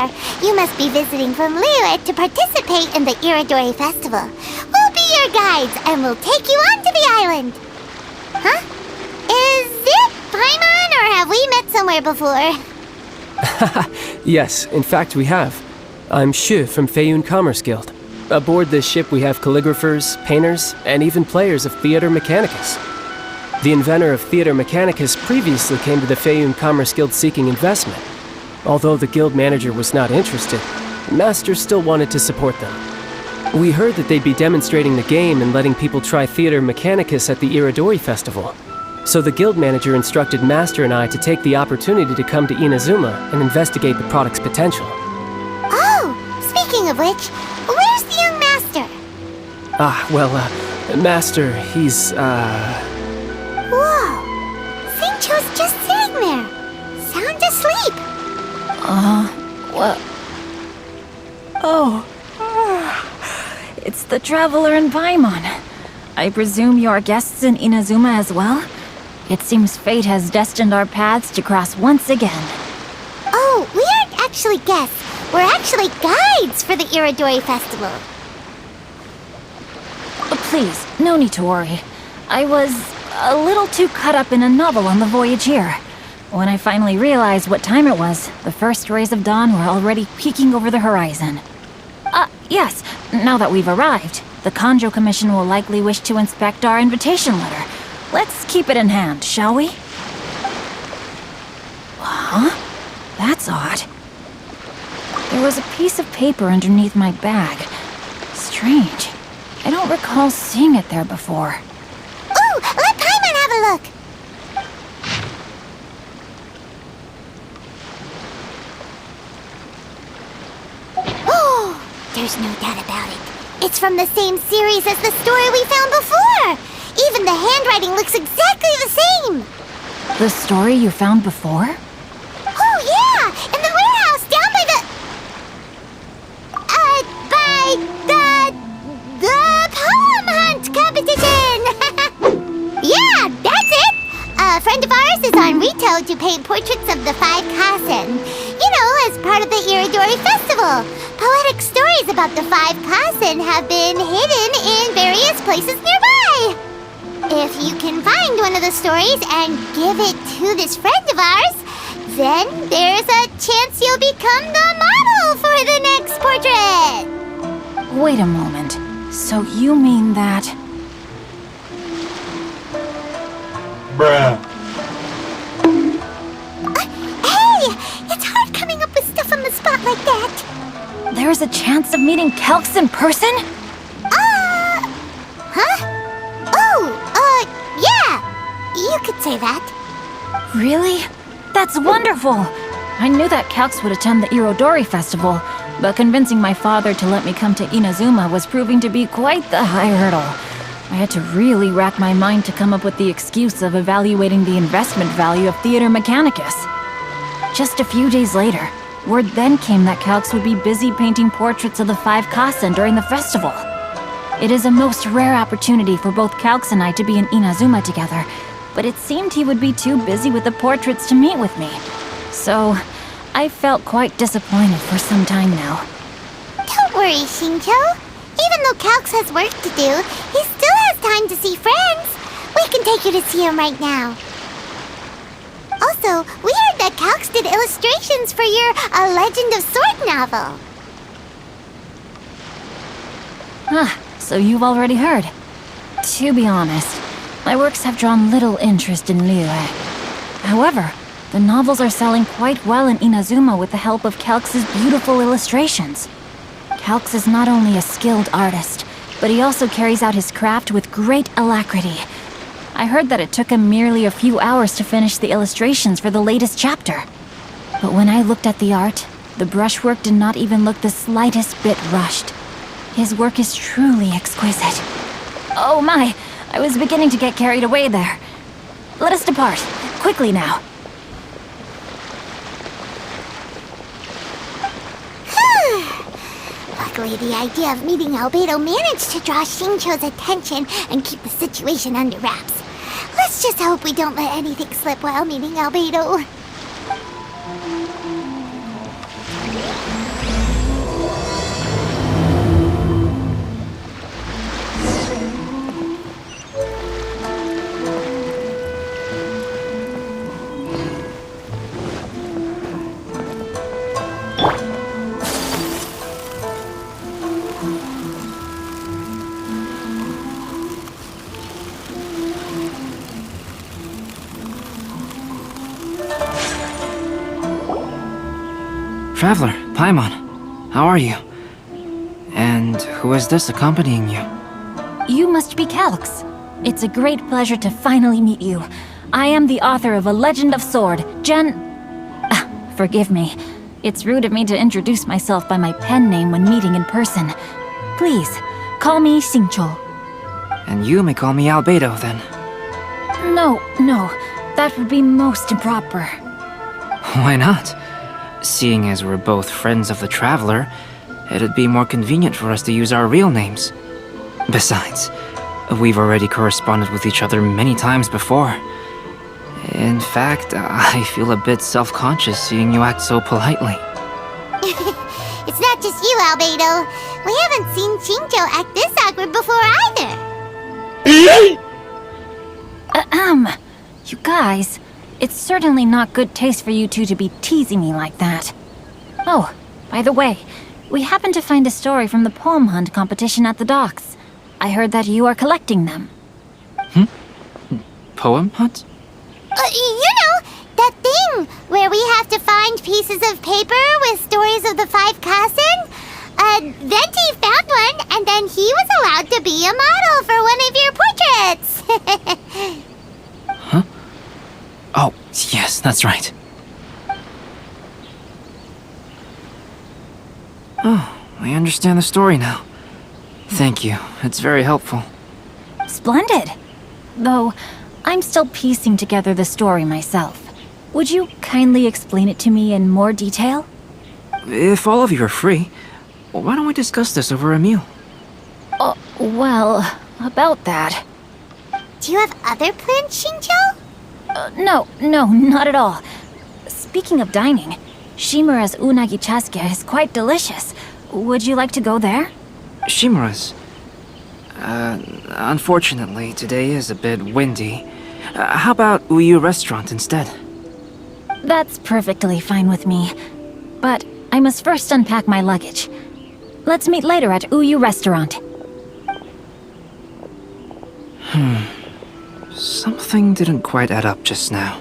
are. You must be visiting from Liyue to participate in the Iridori Festival. We'll be your guides, and we'll take you onto the island. Huh? Is it Paimon, or have we met somewhere before? Yes, in fact we have. I'm Shu from Feiyun Commerce Guild. Aboard this ship we have calligraphers, painters, and even players of Theater Mechanicus. The inventor of Theater Mechanicus previously came to the Feiyun Commerce Guild seeking investment. Although the guild manager was not interested, the master still wanted to support them. We heard that they'd be demonstrating the game and letting people try Theater Mechanicus at the Iridori Festival. So the guild manager instructed Master and I to take the opportunity to come to Inazuma and investigate the product's potential. Oh, speaking of which, where's the young master? Master, he's, Whoa! Xingqiu's just sitting there, sound asleep. What? Oh. It's the Traveler and Paimon. I presume you are guests in Inazuma as well? It seems fate has destined our paths to cross once again. Oh, we aren't actually guests. We're actually guides for the Iridori Festival. Please, no need to worry. I was a little too caught up in a novel on the voyage here. When I finally realized what time it was, the first rays of dawn were already peeking over the horizon. Yes, now that we've arrived, the Kanjo Commission will likely wish to inspect our invitation letter. Let's keep it in hand, shall we? Huh? That's odd. There was a piece of paper underneath my bag. Strange. I don't recall seeing it there before. Ooh, let Paimon have a look! Oh, there's no doubt about it. It's from the same series as the story we found before! Even the handwriting looks exactly the same! The story you found before? Oh yeah! In the warehouse down by the poem hunt competition! Yeah, that's it! A friend of ours is on Ritou to paint portraits of the 5 Kasen. You know, as part of the Iridori Festival. Poetic stories about the 5 Kasen have been hidden in various places nearby. If you can find one of the stories and give it to this friend of ours, then there's a chance you'll become the model for the next portrait! Wait a moment. So you mean that... Bruh. Hey! It's hard coming up with stuff on the spot like that! There's a chance of meeting Kelks in person? Huh? Oh, yeah! You could say that. Really? That's wonderful! I knew that Kelks would attend the Irodori Festival, but convincing my father to let me come to Inazuma was proving to be quite the high hurdle. I had to really rack my mind to come up with the excuse of evaluating the investment value of Theater Mechanicus. Just a few days later, word then came that Kelks would be busy painting portraits of the 5 Kasen during the festival. It is a most rare opportunity for both Kelks and I to be in Inazuma together, but it seemed he would be too busy with the portraits to meet with me. So, I felt quite disappointed for some time now. Don't worry, Xingqiu. Even though Kelks has work to do, he still has time to see friends. We can take you to see him right now. Also, we heard that Kelks did illustrations for your A Legend of Sword novel. So you've already heard. To be honest, my works have drawn little interest in Liyue. However, the novels are selling quite well in Inazuma with the help of Kelks' beautiful illustrations. Kelks is not only a skilled artist, but he also carries out his craft with great alacrity. I heard that it took him merely a few hours to finish the illustrations for the latest chapter. But when I looked at the art, the brushwork did not even look the slightest bit rushed. His work is truly exquisite. Oh my, I was beginning to get carried away there. Let us depart, quickly now. Luckily, the idea of meeting Albedo managed to draw Xingqiu's attention and keep the situation under wraps. Let's just hope we don't let anything slip while meeting Albedo. Traveler, Paimon, how are you? And who is this accompanying you? You must be Calx. It's a great pleasure to finally meet you. I am the author of A Legend of Sword, forgive me. It's rude of me to introduce myself by my pen name when meeting in person. Please, call me Xingqiu. And you may call me Albedo, then. No, that would be most improper. Why not? Seeing as we're both friends of the Traveler, it'd be more convenient for us to use our real names. Besides, we've already corresponded with each other many times before. In fact, I feel a bit self-conscious seeing you act so politely. It's not just you, Albedo. We haven't seen Xingqiu act this awkward before either. You guys, it's certainly not good taste for you two to be teasing me like that. Oh, by the way, we happened to find a story from the poem hunt competition at the docks. I heard that you are collecting them. Poem hunt? That thing where we have to find pieces of paper with stories of the 5 Kasen. Venti found one, and then he was allowed to be a model for one of your portraits. Huh? Oh, yes, that's right. Oh, I understand the story now. Thank you, it's very helpful. Splendid. Though, I'm still piecing together the story myself. Would you kindly explain it to me in more detail? If all of you are free, why don't we discuss this over a meal? Well, about that. Do you have other plans, Xingqiu? No, not at all. Speaking of dining, Shimura's unagi chasuke is quite delicious. Would you like to go there? Shimura's? Unfortunately, today is a bit windy. How about Uyu Restaurant instead? That's perfectly fine with me. But I must first unpack my luggage. Let's meet later at Uyu Restaurant. Something didn't quite add up just now.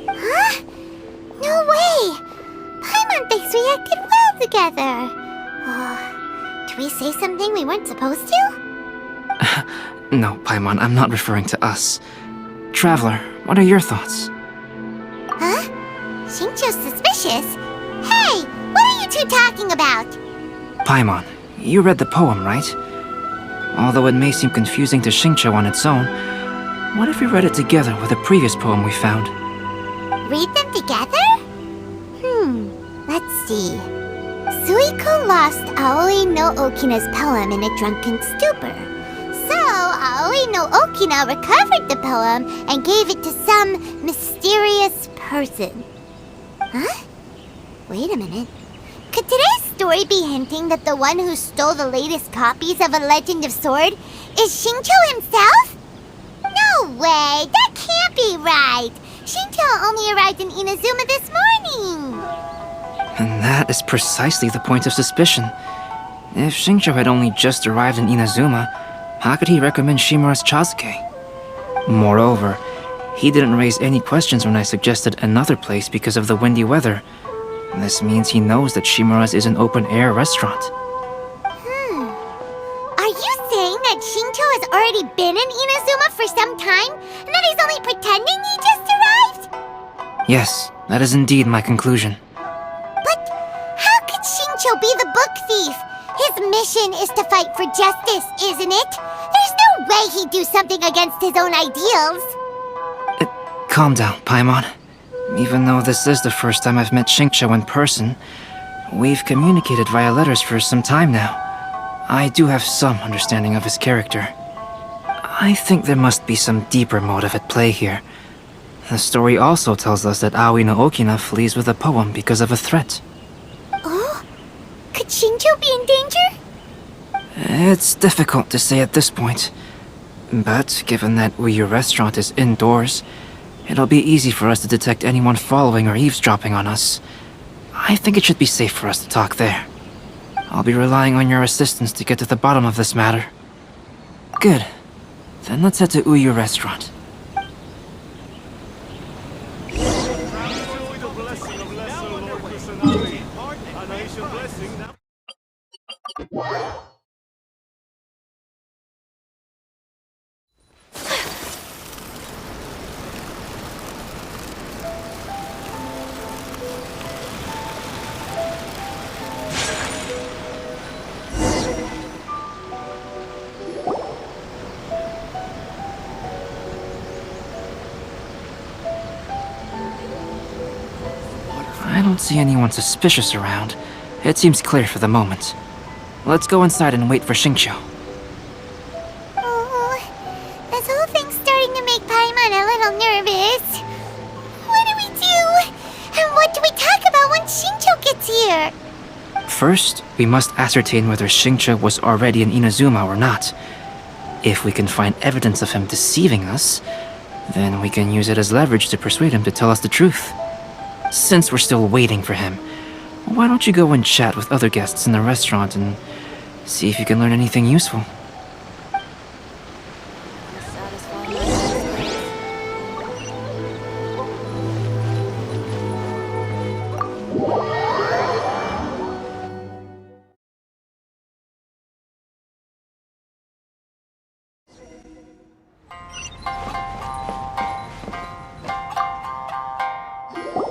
Huh? No way! Paimon thinks we acted well together. Did we say something we weren't supposed to? No, Paimon, I'm not referring to us. Traveler, what are your thoughts? Huh? Xingqiu's suspicious? Hey, what are you two talking about? Paimon, you read the poem, right? Although it may seem confusing to Xingqiu on its own, what if we read it together with a previous poem we found? Read them together? Let's see. Suiko lost Aoi no Okina's poem in a drunken stupor. So, Aoi no Okina recovered the poem and gave it to some mysterious person. Huh? Wait a minute. Could today's story be hinting that the one who stole the latest copies of A Legend of Sword is Xingqiu himself? No way! That can't be right! Xingqiu only arrived in Inazuma this morning! And that is precisely the point of suspicion. If Xingqiu had only just arrived in Inazuma, how could he recommend Shimura's chasuke? Moreover, he didn't raise any questions when I suggested another place because of the windy weather. This means he knows that Shimura's is an open-air restaurant. Are you saying that Xingqiu has already been in Inazuma for some time, and that he's only pretending he just arrived? Yes, that is indeed my conclusion. But how could Xingqiu be the book thief? His mission is to fight for justice, isn't it? There's no way he'd do something against his own ideals. Calm down, Paimon. Even though this is the first time I've met Xingqiu in person, we've communicated via letters for some time now. I do have some understanding of his character. I think there must be some deeper motive at play here. The story also tells us that Aoi no Okina flees with a poem because of a threat. Oh? Could Xingqiu be in danger? It's difficult to say at this point. But given that Uyu Restaurant is indoors, it'll be easy for us to detect anyone following or eavesdropping on us. I think it should be safe for us to talk there. I'll be relying on your assistance to get to the bottom of this matter. Good. Then let's head to Uyu Restaurant. I don't see anyone suspicious around. It seems clear for the moment. Let's go inside and wait for Xingqiu. Oh, this whole thing's starting to make Paimon a little nervous. What do we do? And what do we talk about when Xingqiu gets here? First, we must ascertain whether Xingqiu was already in Inazuma or not. If we can find evidence of him deceiving us, then we can use it as leverage to persuade him to tell us the truth. Since we're still waiting for him, why don't you go and chat with other guests in the restaurant and see if you can learn anything useful?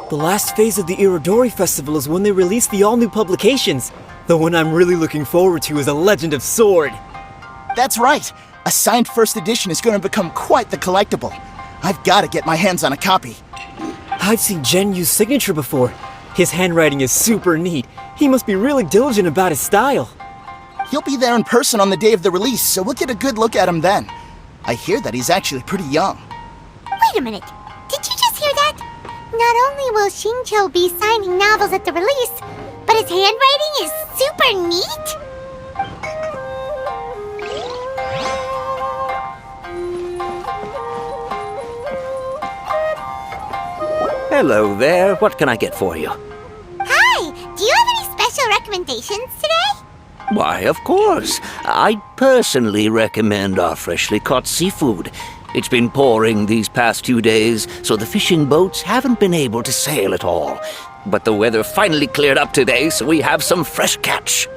The last phase of the Irodori Festival is when they release the all-new publications. The one I'm really looking forward to is A Legend of Sword. That's right. A signed first edition is going to become quite the collectible. I've got to get my hands on a copy. I've seen Genyu's signature before. His handwriting is super neat. He must be really diligent about his style. He'll be there in person on the day of the release, so we'll get a good look at him then. I hear that he's actually pretty young. Wait a minute. Did you just hear that? Not only will Xingqiu be signing novels at the release, but his handwriting is super neat? Hello there, what can I get for you? Hi, do you have any special recommendations today? Why, of course. I personally recommend our freshly caught seafood. It's been pouring these past few days, so the fishing boats haven't been able to sail at all. But the weather finally cleared up today, so we have some fresh catch.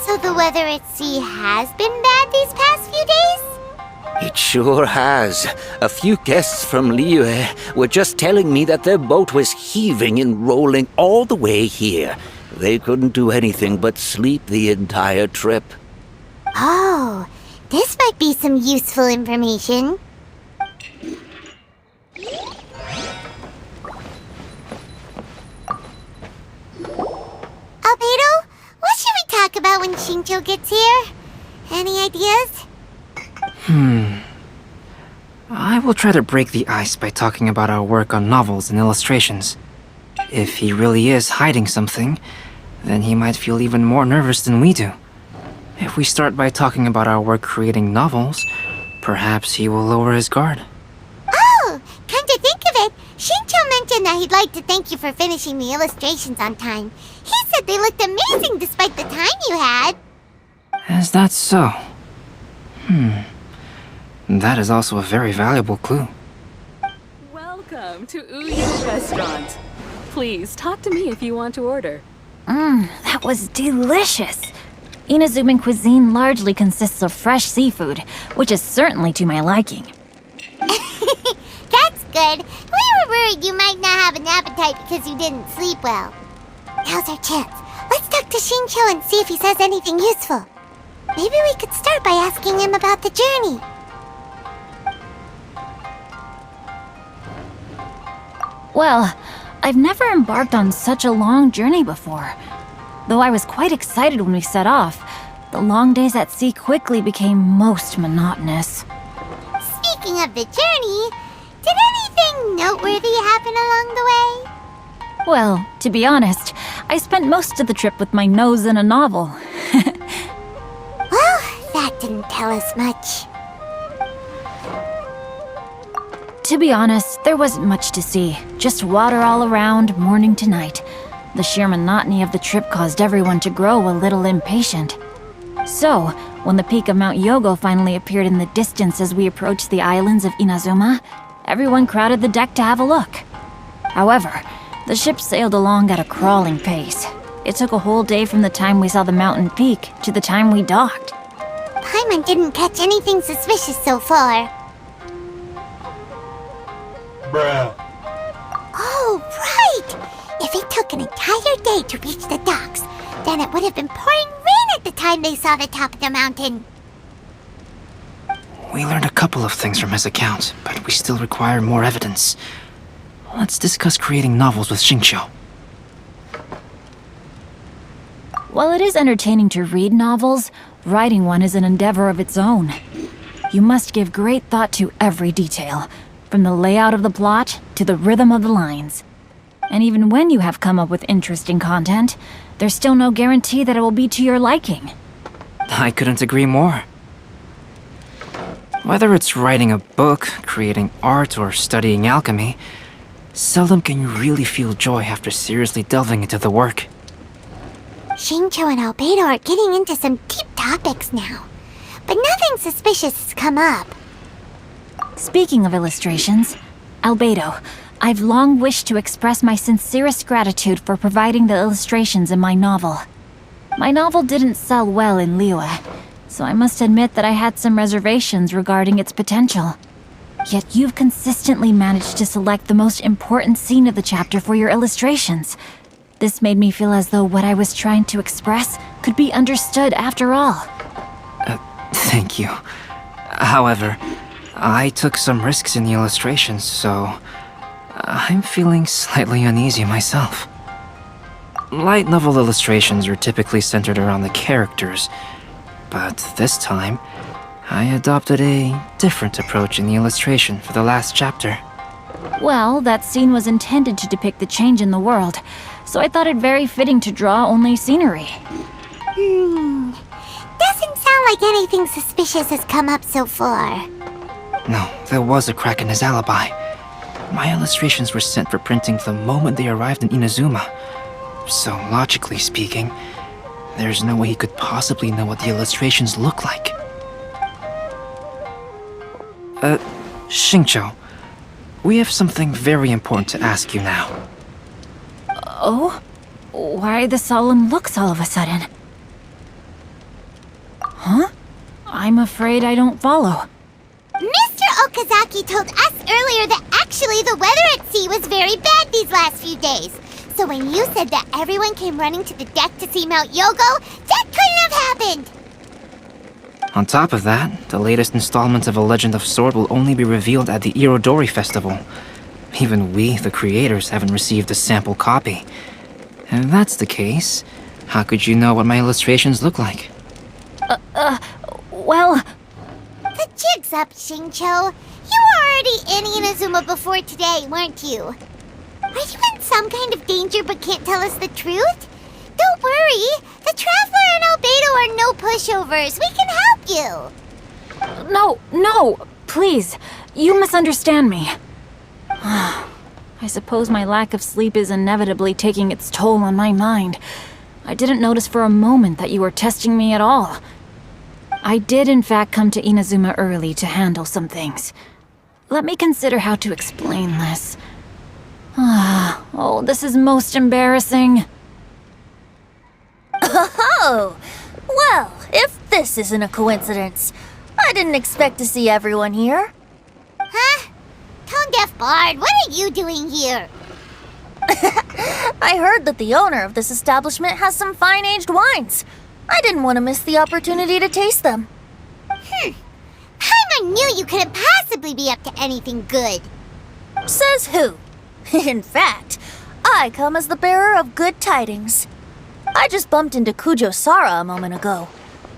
So the weather at sea has been bad these past few days? It sure has. A few guests from Liyue were just telling me that their boat was heaving and rolling all the way here. They couldn't do anything but sleep the entire trip. Oh, this might be some useful information. Albedo, what should we talk about when Xingqiu gets here? Any ideas? I will try to break the ice by talking about our work on novels and illustrations. If he really is hiding something, then he might feel even more nervous than we do. If we start by talking about our work creating novels, perhaps he will lower his guard. Oh, come to think of it, Xingqiu mentioned that he'd like to thank you for finishing the illustrations on time. He said they looked amazing despite the time you had. Is that so? That is also a very valuable clue. Welcome to Uyu Restaurant. Please talk to me if you want to order. That was delicious. Inazuman cuisine largely consists of fresh seafood, which is certainly to my liking. That's good. We were worried you might not have an appetite because you didn't sleep well. Now's our chance. Let's talk to Xingqiu and see if he says anything useful. Maybe we could start by asking him about the journey. Well, I've never embarked on such a long journey before. Though I was quite excited when we set off, the long days at sea quickly became most monotonous. Speaking of the journey, did anything noteworthy happen along the way? Well, to be honest, I spent most of the trip with my nose in a novel. Well, that didn't tell us much. To be honest, there wasn't much to see. Just water all around, morning to night. The sheer monotony of the trip caused everyone to grow a little impatient. So, when the peak of Mount Yogo finally appeared in the distance as we approached the islands of Inazuma, everyone crowded the deck to have a look. However, the ship sailed along at a crawling pace. It took a whole day from the time we saw the mountain peak to the time we docked. Paimon didn't catch anything suspicious so far. Bruh. Oh, right! If it took an entire day to reach the docks, then it would have been pouring rain at the time they saw the top of the mountain. We learned a couple of things from his account, but we still require more evidence. Let's discuss creating novels with Xingqiu. While it is entertaining to read novels, writing one is an endeavor of its own. You must give great thought to every detail, from the layout of the plot to the rhythm of the lines. And even when you have come up with interesting content, there's still no guarantee that it will be to your liking. I couldn't agree more. Whether it's writing a book, creating art, or studying alchemy, seldom can you really feel joy after seriously delving into the work. Xingqiu and Albedo are getting into some deep topics now, but nothing suspicious has come up. Speaking of illustrations, Albedo, I've long wished to express my sincerest gratitude for providing the illustrations in my novel. My novel didn't sell well in Liyue, so I must admit that I had some reservations regarding its potential. Yet you've consistently managed to select the most important scene of the chapter for your illustrations. This made me feel as though what I was trying to express could be understood after all. Thank you. However, I took some risks in the illustrations, so I'm feeling slightly uneasy myself. Light novel illustrations are typically centered around the characters, but this time, I adopted a different approach in the illustration for the last chapter. Well, that scene was intended to depict the change in the world, so I thought it very fitting to draw only scenery. Doesn't sound like anything suspicious has come up so far. No, there was a crack in his alibi. My illustrations were sent for printing the moment they arrived in Inazuma. So, logically speaking, there's no way he could possibly know what the illustrations look like. Xingqiu, we have something very important to ask you now. Oh? Why the solemn looks all of a sudden? Huh? I'm afraid I don't follow. Mr. Okazaki told us earlier that actually the weather at sea was very bad these last few days. So when you said that everyone came running to the deck to see Mount Yogo, that couldn't have happened! On top of that, the latest installment of A Legend of Sword will only be revealed at the Irodori Festival. Even we, the creators, haven't received a sample copy. And if that's the case, how could you know what my illustrations look like? Well... The jig's up, Xingqiu. You were already in Inazuma before today, weren't you? Are you in some kind of danger but can't tell us the truth? Don't worry. The Traveler and Albedo are no pushovers. We can help you. No, please. You misunderstand me. I suppose my lack of sleep is inevitably taking its toll on my mind. I didn't notice for a moment that you were testing me at all. I did in fact come to Inazuma early to handle some things. Let me consider how to explain this. Oh, this is most embarrassing. Oh, well, if this isn't a coincidence, I didn't expect to see everyone here. Huh? Tone-deaf bard, what are you doing here? I heard that the owner of this establishment has some fine-aged wines. I didn't want to miss the opportunity to taste them. Paimon knew you couldn't possibly be up to anything good. Says who? In fact, I come as the bearer of good tidings. I just bumped into Kujo Sara a moment ago.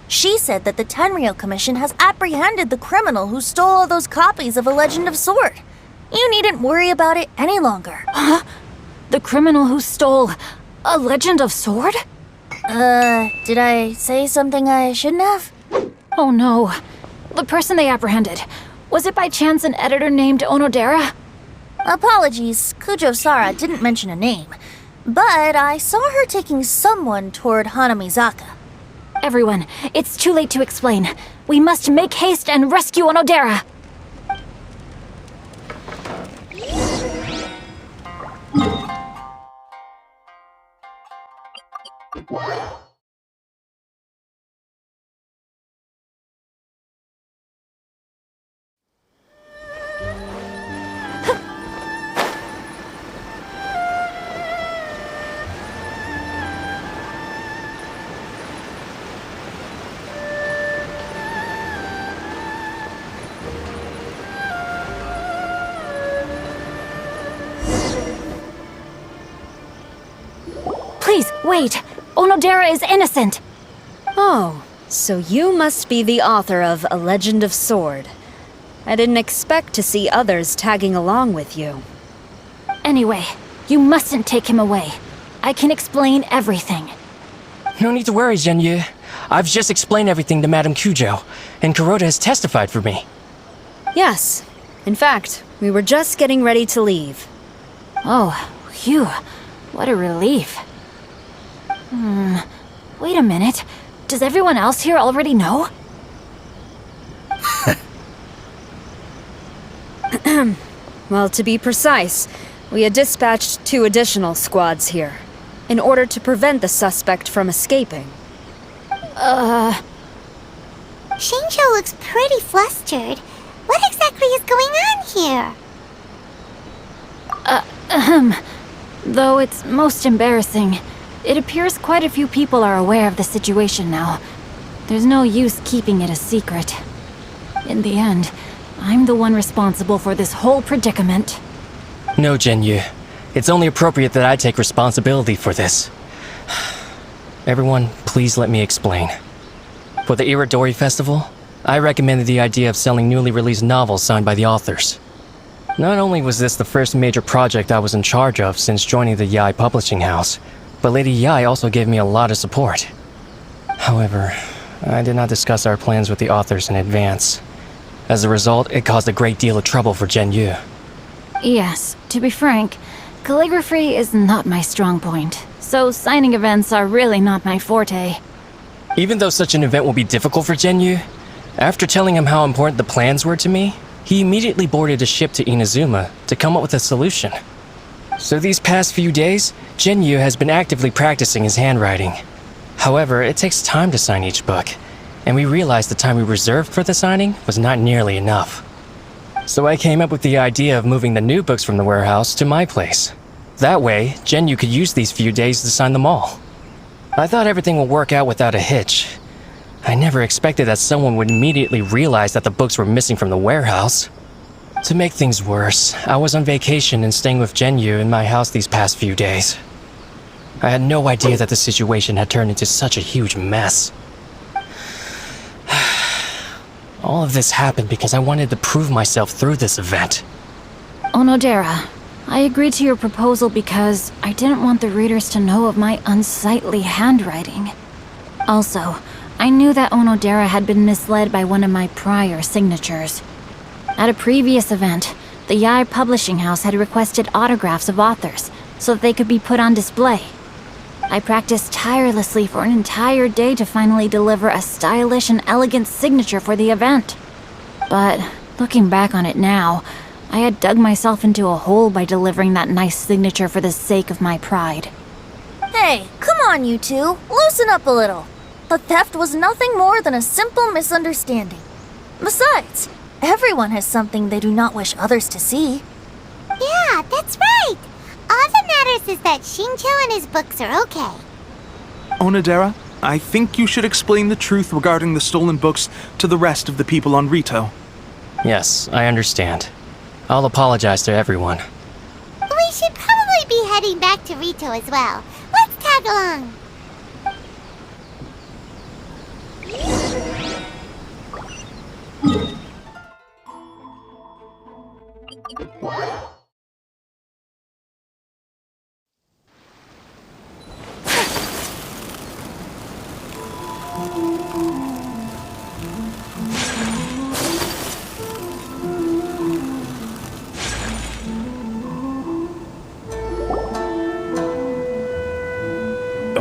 She said that the Tenryou Commission has apprehended the criminal who stole all those copies of A Legend of Sword. You needn't worry about it any longer. Huh? The criminal who stole A Legend of Sword? Did I say something I shouldn't have? Oh no. The person they apprehended. Was it by chance an editor named Onodera? Apologies, Kujo Sara didn't mention a name. But I saw her taking someone toward Hanamizaka. Everyone, it's too late to explain. We must make haste and rescue Onodera. Please, wait! Onodera is innocent! Oh, so you must be the author of A Legend of Sword. I didn't expect to see others tagging along with you. Anyway, you mustn't take him away. I can explain everything. No need to worry, Zhenyu. I've just explained everything to Madame Kujo, and Kuroda has testified for me. Yes. In fact, we were just getting ready to leave. Oh, phew. What a relief. Wait a minute. Does everyone else here already know? Well, to be precise, we had dispatched 2 additional squads here, in order to prevent the suspect from escaping. Xingqiu looks pretty flustered. What exactly is going on here? Though it's most embarrassing, it appears quite a few people are aware of the situation now. There's no use keeping it a secret. In the end, I'm the one responsible for this whole predicament. No, Zhenyu. It's only appropriate that I take responsibility for this. Everyone, please let me explain. For the Irodori Festival, I recommended the idea of selling newly released novels signed by the authors. Not only was this the first major project I was in charge of since joining the Yae publishing house, but Lady Yae also gave me a lot of support. However, I did not discuss our plans with the authors in advance. As a result, it caused a great deal of trouble for Zhenyu. Yes, to be frank, calligraphy is not my strong point, so signing events are really not my forte. Even though such an event will be difficult for Zhenyu, after telling him how important the plans were to me, he immediately boarded a ship to Inazuma to come up with a solution. So these past few days, Zhenyu has been actively practicing his handwriting. However, it takes time to sign each book, and we realized the time we reserved for the signing was not nearly enough. So I came up with the idea of moving the new books from the warehouse to my place. That way, Zhenyu could use these few days to sign them all. I thought everything would work out without a hitch. I never expected that someone would immediately realize that the books were missing from the warehouse. To make things worse, I was on vacation and staying with Zhenyu in my house these past few days. I had no idea that the situation had turned into such a huge mess. All of this happened because I wanted to prove myself through this event. Onodera, I agreed to your proposal because I didn't want the readers to know of my unsightly handwriting. Also, I knew that Onodera had been misled by one of my prior signatures. At a previous event, the Yae publishing house had requested autographs of authors so that they could be put on display. I practiced tirelessly for an entire day to finally deliver a stylish and elegant signature for the event. But looking back on it now, I had dug myself into a hole by delivering that nice signature for the sake of my pride. Hey, come on, you two. Loosen up a little. The theft was nothing more than a simple misunderstanding. Besides, everyone has something they do not wish others to see. Yeah, that's right. All that matters is that Xingqiu and his books are okay. Onodera, I think you should explain the truth regarding the stolen books to the rest of the people on Ritou. Yes, I understand. I'll apologize to everyone. We should probably be heading back to Ritou as well. Let's tag along.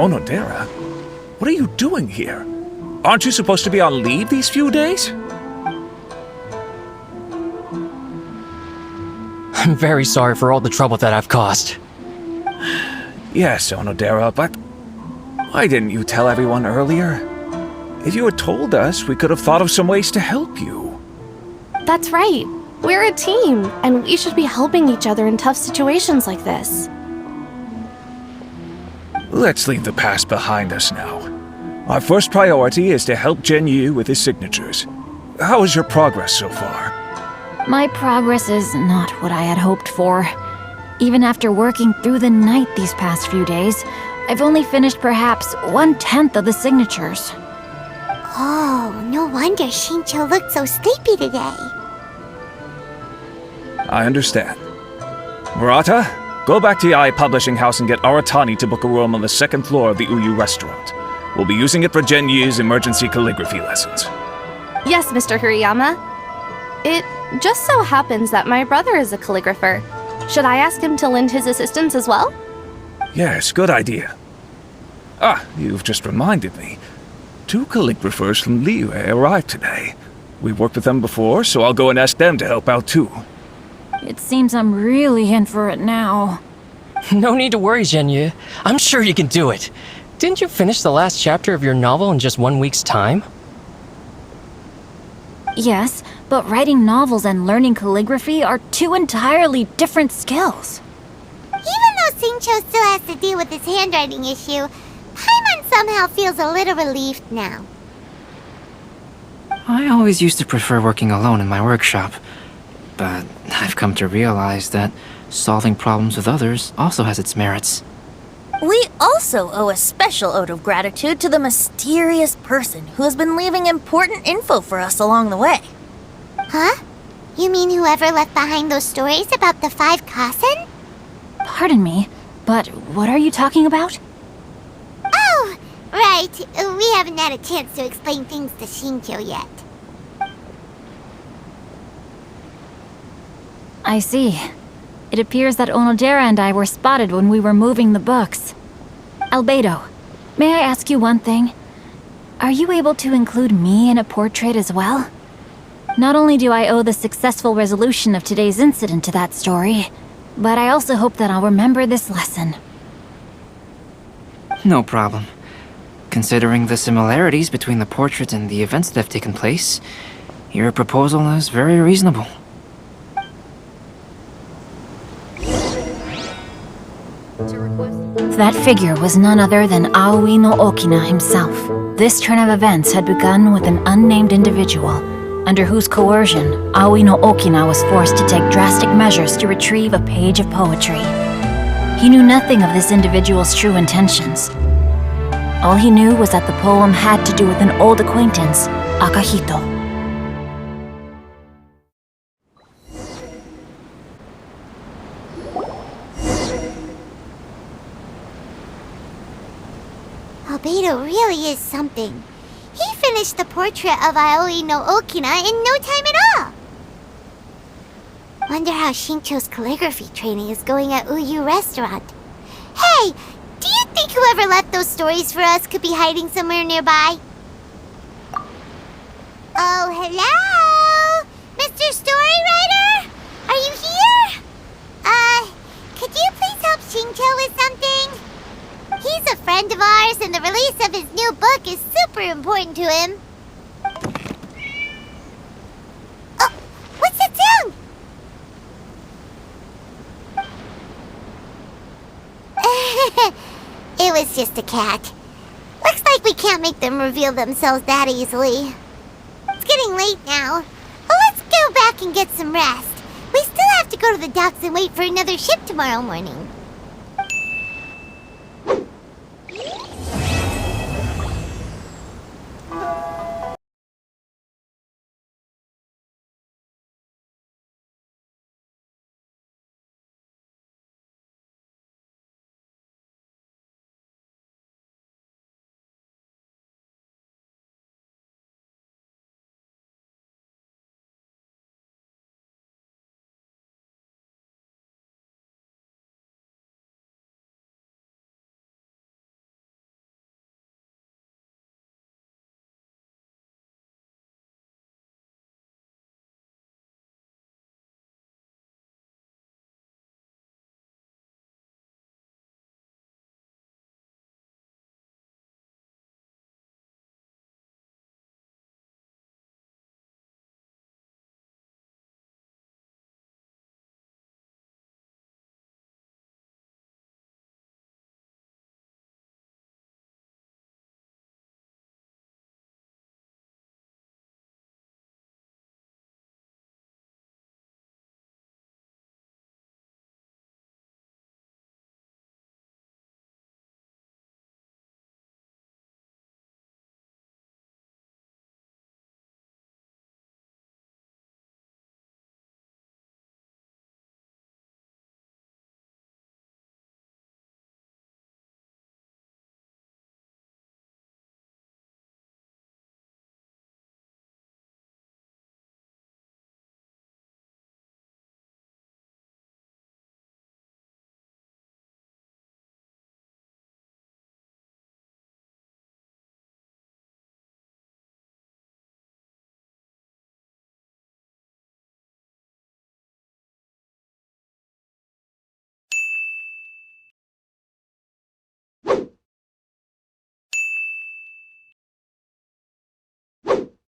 Onodera? What are you doing here? Aren't you supposed to be on leave these few days? I'm very sorry for all the trouble that I've caused. Yes, Onodera, but why didn't you tell everyone earlier? If you had told us, we could have thought of some ways to help you. That's right. We're a team, and we should be helping each other in tough situations like this. Let's leave the past behind us now. Our first priority is to help Zhenyu with his signatures. How is your progress so far? My progress is not what I had hoped for. Even after working through the night these past few days, I've only finished perhaps 1/10 of the signatures. Oh, no wonder Xingqiu looked so sleepy today. I understand. Murata, go back to Yae Publishing House and get Aratani to book a room on the second floor of the Uyu restaurant. We'll be using it for Genyu's emergency calligraphy lessons. Yes, Mr. Hirayama. It just so happens that my brother is a calligrapher. Should I ask him to lend his assistance as well? Yes, good idea. Ah, you've just reminded me. 2 calligraphers from Liyue arrived today. We worked with them before, so I'll go and ask them to help out too. It seems I'm really in for it now. No need to worry, Genyu. I'm sure you can do it. Didn't you finish the last chapter of your novel in just 1 week's time? Yes, but writing novels and learning calligraphy are 2 entirely different skills. Even though Xingqiu still has to deal with his handwriting issue, Paimon somehow feels a little relieved now. I always used to prefer working alone in my workshop, but I've come to realize that solving problems with others also has its merits. We also owe a special ode of gratitude to the mysterious person who has been leaving important info for us along the way. Huh? You mean whoever left behind those stories about the 5 Kasen? Pardon me, but what are you talking about? Oh, right. We haven't had a chance to explain things to Xingqiu yet. I see. It appears that Onodera and I were spotted when we were moving the books. Albedo, may I ask you one thing? Are you able to include me in a portrait as well? Not only do I owe the successful resolution of today's incident to that story, but I also hope that I'll remember this lesson. No problem. Considering the similarities between the portrait and the events that have taken place, your proposal is very reasonable. That figure was none other than Aoi no Okina himself. This turn of events had begun with an unnamed individual, under whose coercion, Aoi no Okina was forced to take drastic measures to retrieve a page of poetry. He knew nothing of this individual's true intentions. All he knew was that the poem had to do with an old acquaintance, Akahito. Albedo really is something. He finished the portrait of Aoi no Okina in no time at all. Wonder how Xingqiu's calligraphy training is going at Uyu Restaurant. Hey, do you think whoever left those stories for us could be hiding somewhere nearby? Oh, hello? Mr. Storywriter? Are you here? Could you please help Xingqiu with something? He's a friend of ours, and the release of his new book is super important to him. Oh, what's that sound? It was just a cat. Looks like we can't make them reveal themselves that easily. It's getting late now. Well, let's go back and get some rest. We still have to go to the docks and wait for another ship tomorrow morning.